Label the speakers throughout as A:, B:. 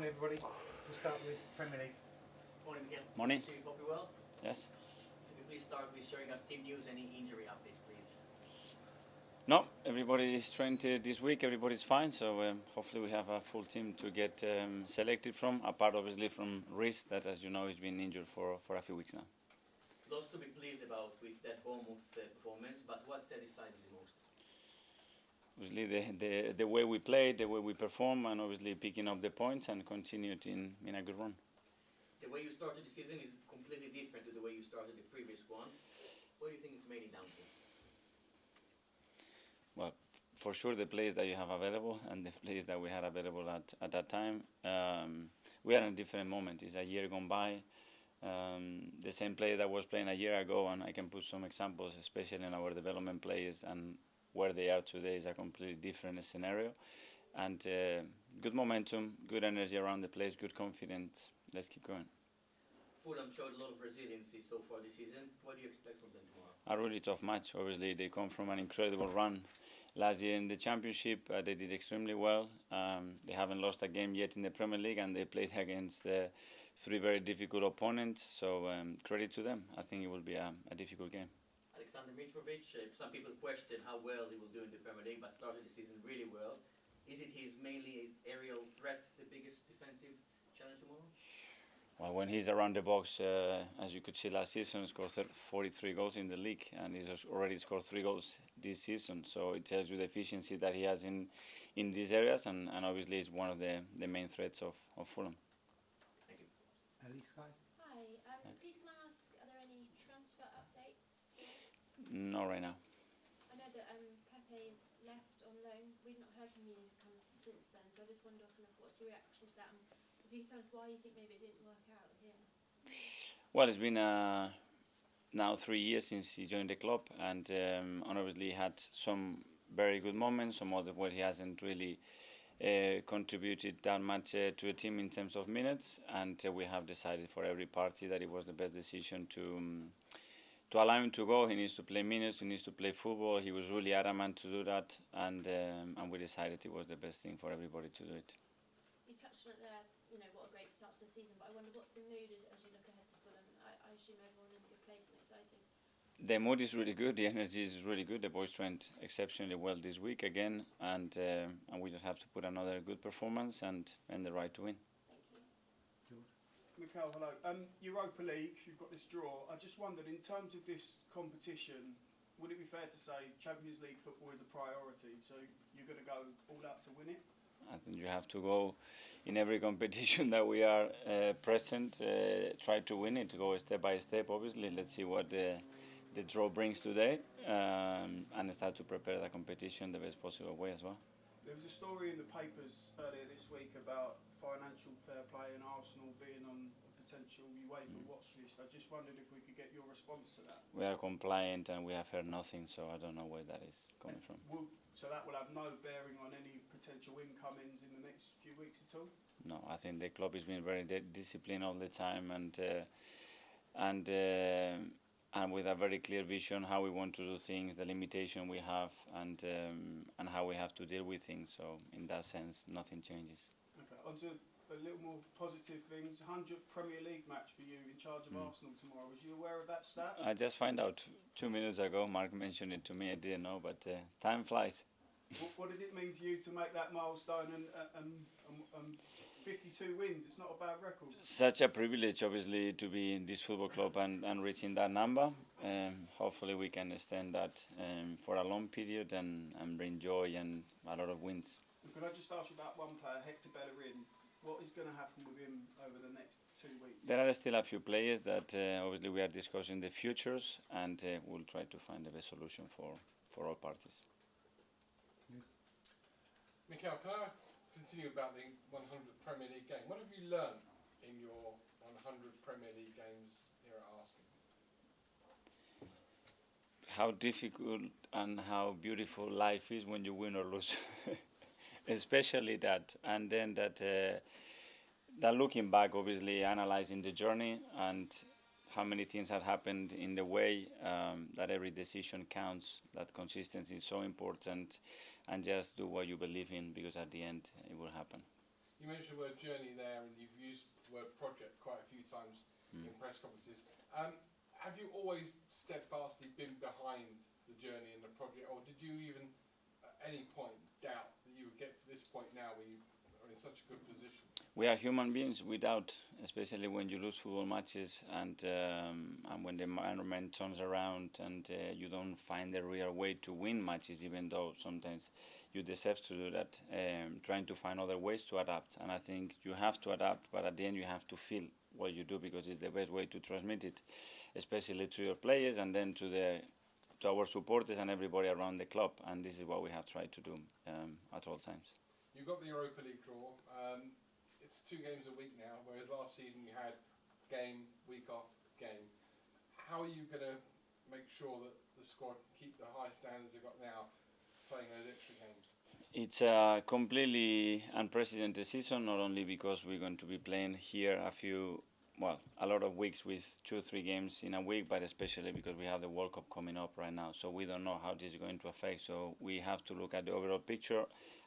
A: Morning, everybody. We'll start with Premier League.
B: Morning, Miguel.
C: Morning.
B: See you, Poppy, well?
C: Yes.
B: If you could please start with sharing us team news, any injury updates, please.
C: No, everybody is trained this week. Everybody's fine. So hopefully we have a full team to get selected from. Apart, obviously, from Reece, that, as you know, has been injured for a few weeks now.
B: Lots to be pleased about with that Bournemouth performance, but what satisfied you the most?
C: Obviously, the way we played, the way we perform, and obviously picking up the points and continued in a good run.
B: The way you started the season is completely different to the way you started the previous one. What do you think it's mainly down to?
C: Well, for sure, the players that you have available and the players that we had available at that time, we are in a different moment. It's a year gone by. The same player that was playing a year ago, and I can put some examples, especially in our development players, and where they are today is a completely different scenario. And good momentum, good energy around the place, good confidence. Let's keep going.
B: Fulham showed a lot of resiliency so far this season. What do you expect from them tomorrow?
C: A really tough match. Obviously, they come from an incredible run. Last year in the Championship, they did extremely well. They haven't lost a game yet in the Premier League, and they played against three very difficult opponents. So credit to them. I think it will be a difficult game.
B: Alexander Mitrovic, some people question how well he will do in the Premier League, but started the season really well. Is it mainly his aerial threat the biggest defensive challenge tomorrow?
C: Well, when he's around the box, as you could see last season, scored 43 goals in the league, and he's already scored 3 goals this season. So it tells you the efficiency that he has in these areas, and obviously is one of the main threats of Fulham.
B: Thank you.
A: Ali Sky.
D: Hi, please can I ask, are there any transfer updates for us?
C: Not right now.
D: I know that Pepe is left on loan. We've not heard from you kind of since then, so I just wonder kind of what's your reaction to that, and if you can tell us why you think maybe it didn't work out here.
C: Well, it's been now 3 years since he joined the club, and obviously had some very good moments, some other where he hasn't really contributed that much to a team in terms of minutes, and we have decided for every party that it was the best decision to allow him to go. He needs to play minutes, he needs to play football. He was really adamant to do that, and we decided it was the best thing for everybody to do it.
D: You touched on it there, you know, what a great start to the season, but I wonder what's the mood as you look ahead to Fulham. I assume everyone's in a good place and excited.
C: The mood is really good, the energy is really good. The boys trained exceptionally well this week again, and we just have to put another good performance and earn the right to win.
D: Thank you.
E: Mikel, hello. Europa League, you've got this draw. I just wondered, in terms of this competition, would it be fair to say Champions League football is a priority? So you're going to go all out to win it?
C: I think you have to go in every competition that we are present, try to win it, go step by step, obviously. Let's see what the draw brings today, and start to prepare the competition the best possible way as well.
E: There was a story in the papers earlier this week about financial fair play and Arsenal being on a potential UEFA watch list. I just wondered if we could get your response to that.
C: We are compliant and we have heard nothing, so I don't know where that is coming from.
E: So that will have no bearing on any potential incomings in the next few weeks at all?
C: No, I think the club is being very disciplined all the time, and with a very clear vision how we want to do things, the limitation we have, and how we have to deal with things. So in that sense, nothing changes.
E: Okay, on to a little more positive things. 100th Premier League match for you in charge of Arsenal tomorrow. Was you aware of that stat?
C: I just found out 2 minutes ago. Mark mentioned it to me. I didn't know, but time flies.
E: What does it mean to you to make that milestone and 52 wins? It's not a bad record.
C: Such a privilege, obviously, to be in this football club and reaching that number. Hopefully we can extend that for a long period and bring joy and a lot of wins.
E: Could I just ask you about one player, Hector Bellerin? What is going to happen with him over the next 2 weeks?
C: There are still a few players that obviously we are discussing the futures, and we'll try to find the best solution for all parties.
A: Mikel, can I continue about the 100th Premier League game? What have you learned in your 100 Premier League games here at Arsenal?
C: How difficult and how beautiful life is when you win or lose. Especially that, and then that looking back, obviously analyzing the journey and how many things have happened in the way, that every decision counts, that consistency is so important, and just do what you believe in, because at the end it will happen.
A: You mentioned the word journey there, and you've used the word project quite a few times in press conferences. Have you always steadfastly been behind the journey and the project, or did you even at any point doubt that you would get to this point now where you are in such a good position?
C: We are human beings, we doubt, especially when you lose football matches and when the environment turns around and you don't find the real way to win matches, even though sometimes you deserve to do that, trying to find other ways to adapt. And I think you have to adapt, but at the end you have to feel what you do, because it's the best way to transmit it, especially to your players and then to our supporters and everybody around the club. And this is what we have tried to do at all times.
A: You got the Europa League draw. It's 2 games a week now, whereas last season you had game, week off, game. How are you going to make sure that the squad can keep the high standards they've got now, playing those extra games?
C: It's a completely unprecedented season, not only because we're going to be playing here a lot of weeks with 2 or 3 games in a week, but especially because we have the World Cup coming up right now. So we don't know how this is going to affect. So we have to look at the overall picture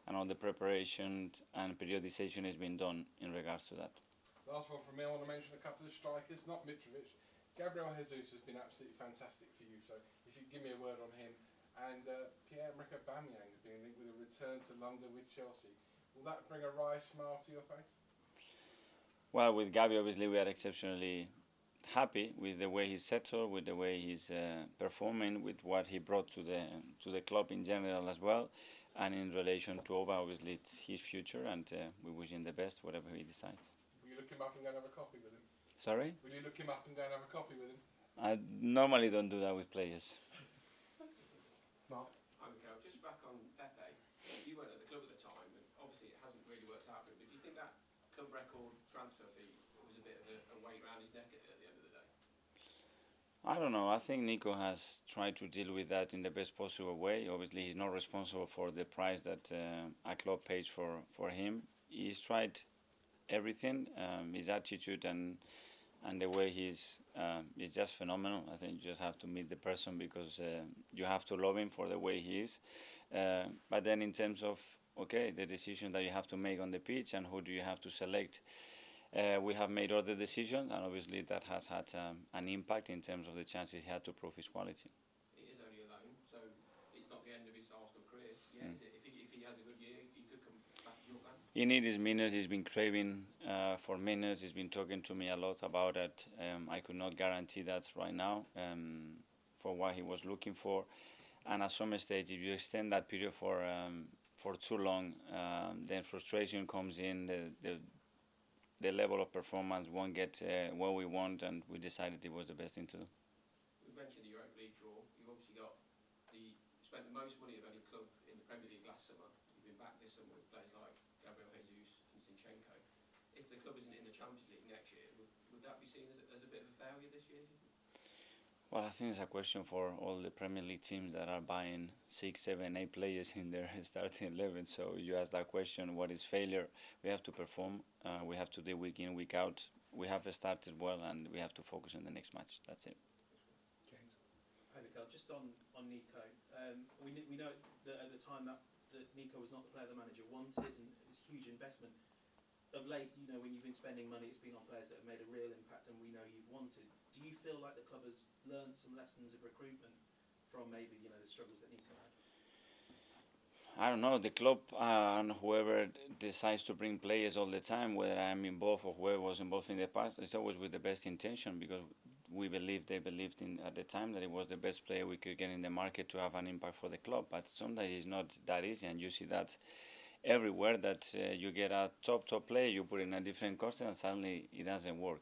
C: and all the preparation and periodization has been done in regards to that.
A: Last one from me, I want to mention a couple of strikers, not Mitrovic. Gabriel Jesus has been absolutely fantastic for you, so if you give me a word on him. And Pierre-Emerick Aubameyang has been linked with a return to London with Chelsea. Will that bring a wry smile to your face?
C: Well, with Gabi, obviously, we are exceptionally happy with the way he's settled, with the way he's performing, with what he brought to the club in general as well. And in relation to Oba, obviously, it's his future, and we wish him the best, whatever he decides.
A: Will you look him up and go and have a coffee with him?
C: Sorry?
A: Will you look him up and go and have a coffee with him?
C: I normally don't do that with players.
A: Mark?
F: Hi, Mikel. Just back on Pepe. You weren't at the club at the time, and obviously it hasn't really worked out for him. But do you think that club record transfer fee was a bit of a weight around his neck at the end of the day?
C: I don't know. I think Nico has tried to deal with that in the best possible way. Obviously, he's not responsible for the price that a club pays for him. He's tried everything. His attitude and the way he's just phenomenal. I think you just have to meet the person, because you have to love him for the way he is. But then in terms of, the decision that you have to make on the pitch and who do you have to select, we have made other decisions, and obviously that has had an impact in terms of the chances he had to prove his quality.
F: It is only a loan, so it's not the end of his Arsenal career. Yeah, is it? If he has a good year, he could come back to your band.
C: He needs his minutes. He's been craving for minutes. He's been talking to me a lot about it. I could not guarantee that right now for what he was looking for. And at some stage, if you extend that period for too long, then frustration comes in. The level of performance won't get what we want, and we decided it was the best thing to do.
F: We mentioned the Europa League draw. You've obviously spent the most money of any club in the Premier League last summer. You've been back this summer with players like Gabriel Jesus and Zinchenko. If the club isn't in the Champions League next year, would that be seen as a bit of a failure this year, do you think?
C: Well, I think it's a question for all the Premier League teams that are buying 6, 7, 8 players in their starting 11. So you ask that question, what is failure? We have to perform. We have to do week in, week out. We have started well, and we have to focus on the next match. That's it.
A: James?
G: Hi, Mikel. Just on Nico. We know that at the time that Nico was not the player the manager wanted, and it was a huge investment. Of late, when you've been spending money, it's been on players that have made a real impact, and we know you've wanted. Do you feel like the club has learned some lessons of recruitment from maybe the struggles that Nico had?
C: I don't know. The club and whoever decides to bring players all the time, whether I'm involved or whoever was involved in the past, it's always with the best intention, because they believed at the time that it was the best player we could get in the market to have an impact for the club. But sometimes it's not that easy, and you see that everywhere, that you get a top player, you put in a different cost, and suddenly it doesn't work.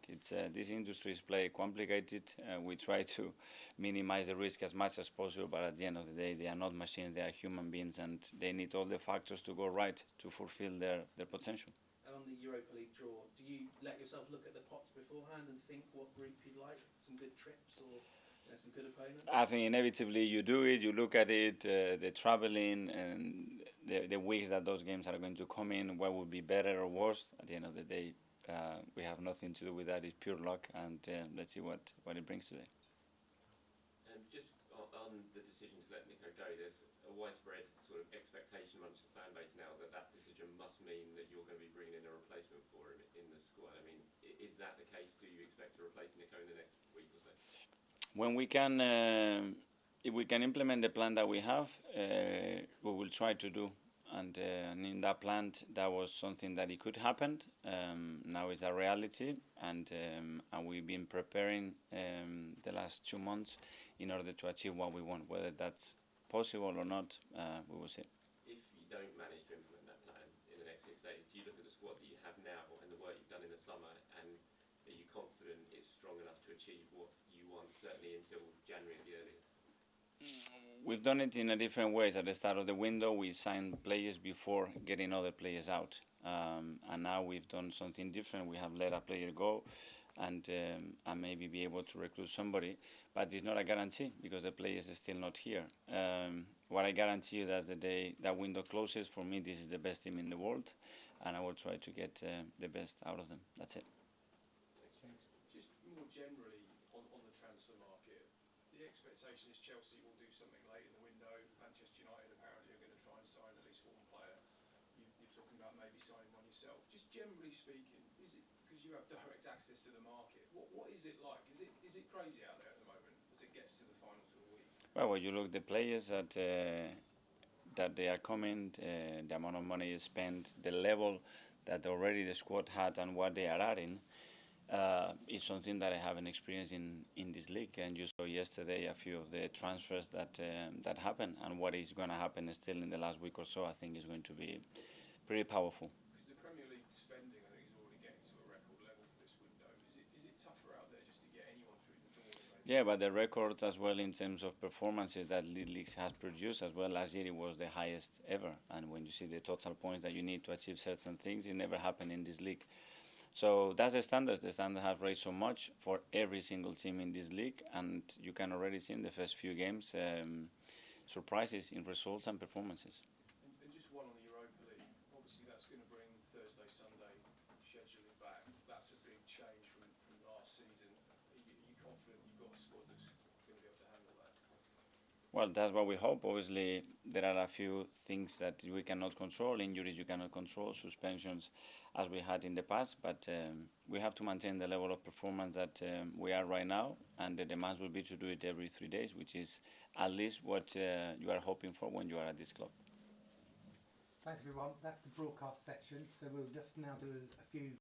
C: This industry is very complicated. We try to minimize the risk as much as possible, but at the end of the day, they are not machines, they are human beings, and they need all the factors to go right to fulfill their potential.
G: And on the Europa League draw, do you let yourself look at the pots beforehand and think what group you'd like? Some good trips or some good opponents?
C: I think inevitably you do it, you look at it, the traveling and the weeks that those games are going to come in, what would be better or worse. At the end of the day, we have nothing to do with that. It's pure luck, and let's see what it brings today.
H: Just on the decision to let Nico go, there's a widespread sort of expectation amongst the fan base now that that decision must mean that you're going to be bringing in a replacement for him in the squad. I mean, is that the case? Do you expect to replace Nico in the next week or so?
C: When we can, if we can implement the plan that we have, we will try to do. And in that plan, that was something that it could happen. Now it's a reality, and we've been preparing the last 2 months in order to achieve what we want. Whether that's possible or not, we will see.
H: If you don't manage to implement that plan in the next 6 days, do you look at the squad that you have now and the work you've done in the summer, and are you confident it's strong enough to achieve what you want, certainly until January at the earliest?
C: We've done it in a different ways. At the start of the window, we signed players before getting other players out, and now we've done something different. We have let a player go, and maybe be able to recruit somebody, but it's not a guarantee because the players are still not here. What I guarantee you that the day that window closes, for me, this is the best team in the world, and I will try to get the best out of them. That's it.
I: Just more generally on the transfer market, the expectation is Chelsea will do something late in the window. Manchester United apparently are going to try and sign at least one player. You're talking about maybe signing one yourself. Just generally speaking, is it because you have direct access to the market? What is it like? Is it crazy out there at the moment as it gets to the final of the week?
C: Well, when you look at the players that they are coming, the amount of money is spent, the level that already the squad had, and what they are adding, is something that I haven't experienced in this league. And you saw yesterday a few of the transfers that happened, and what is going to happen still in the last week or so, I think is going to be pretty powerful.
I: Because the Premier League spending, I think, is already getting to a record level for this window. Is it tougher out there just to get anyone through the door?
C: Yeah, but the record as well in terms of performances that leagues has produced as well, last year it was the highest ever. And when you see the total points that you need to achieve certain things, it never happened in this league. So that's the standards. The standard have raised so much for every single team in this league, and you can already see in the first few games surprises in results and performances.
I: And just one on the Europa League. Obviously, that's going to bring Thursday, Sunday scheduling back. That's a big change from last season. Are you confident you've got a squad that's going to be able to handle that?
C: Well, that's what we hope. Obviously, there are a few things that we cannot control, injuries you cannot control, suspensions as we had in the past, but we have to maintain the level of performance that we are right now, and the demands will be to do it every 3 days, which is at least what you are hoping for when you are at this club.
J: Thanks everyone, that's the broadcast section, so we'll just now do a few